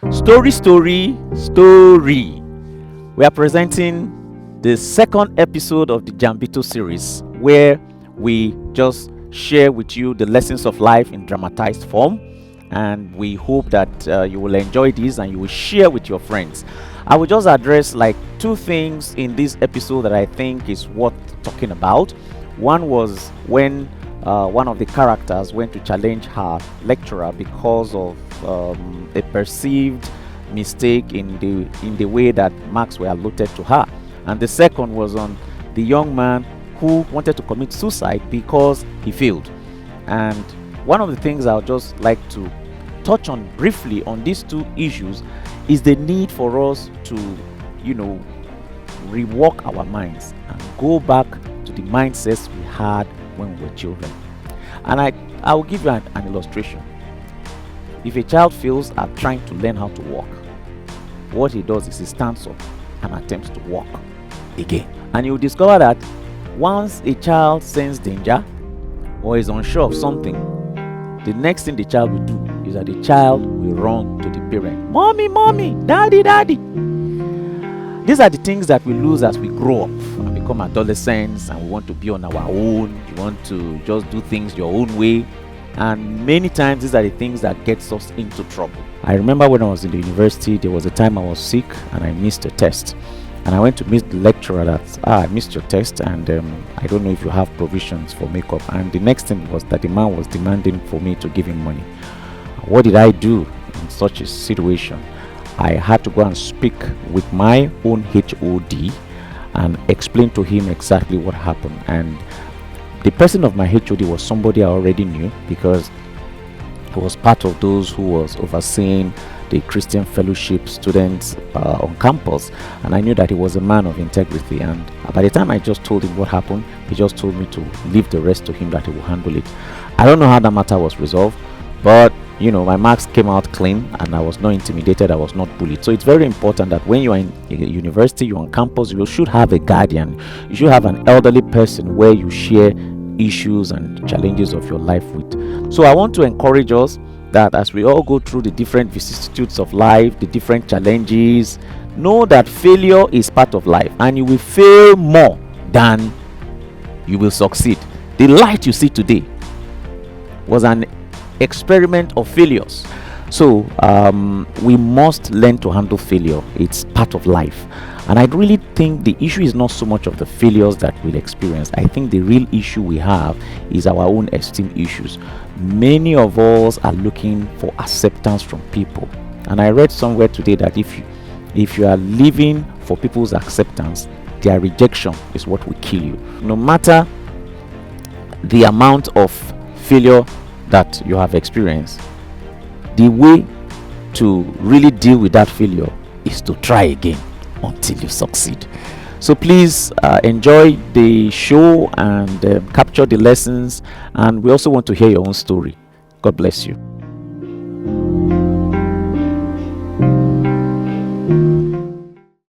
Story, story, story. We are presenting the second episode of the Jambito series, where we just share with you the lessons of life in dramatized form. And we hope that you will enjoy this and you will share with your friends. I will just address like two things in this episode that I think is worth talking about. One was when one of the characters went to challenge her lecturer because of a perceived mistake in the way that marks were allotted to her, and the second was on the young man who wanted to commit suicide because he failed. And one of the things I would just like to touch on briefly on these two issues is the need for us to, rework our minds and go back to the mindsets we had when we were children. And I will give you an illustration. If a child fails at trying to learn how to walk, what he does is he stands up and attempts to walk again. And you'll discover that once a child senses danger or is unsure of something, the next thing the child will do is that the child will run to the parent. Mommy, mommy, daddy, daddy. These are the things that we lose as we grow up and become adolescents, and we want to be on our own. You want to just do things your own way. And many times these are the things that gets us into trouble. I remember when I was in the university, there was a time I was sick and I missed a test. And I went to meet the lecturer that, I missed your test and I don't know if you have provisions for makeup. And the next thing was that the man was demanding for me to give him money. What did I do in such a situation? I had to go and speak with my own HOD and explain to him exactly what happened. And the person of my HOD was somebody I already knew because he was part of those who was overseeing the Christian fellowship students on campus, and I knew that he was a man of integrity. And by the time I just told him what happened, he just told me to leave the rest to him, that he will handle it. I don't know how that matter was resolved, but my marks came out clean and I was not intimidated, I was not bullied. So it's very important that when you are in a university, you're on campus, you should have a guardian, you should have an elderly person where you share issues and challenges of your life with. So I want to encourage us that as we all go through the different vicissitudes of life, the different challenges, know that failure is part of life and you will fail more than you will succeed. The light you see today was an experiment of failures. So we must learn to handle failure. It's part of life. And I really think the issue is not so much of the failures that we'll experience. I think the real issue we have is our own esteem issues. Many of us are looking for acceptance from people. And I read somewhere today that if you are living for people's acceptance, their rejection is what will kill you. No matter the amount of failure that you have experienced, the way to really deal with that failure is to try again until you succeed. So please enjoy the show and capture the lessons, and we also want to hear your own story. God bless you.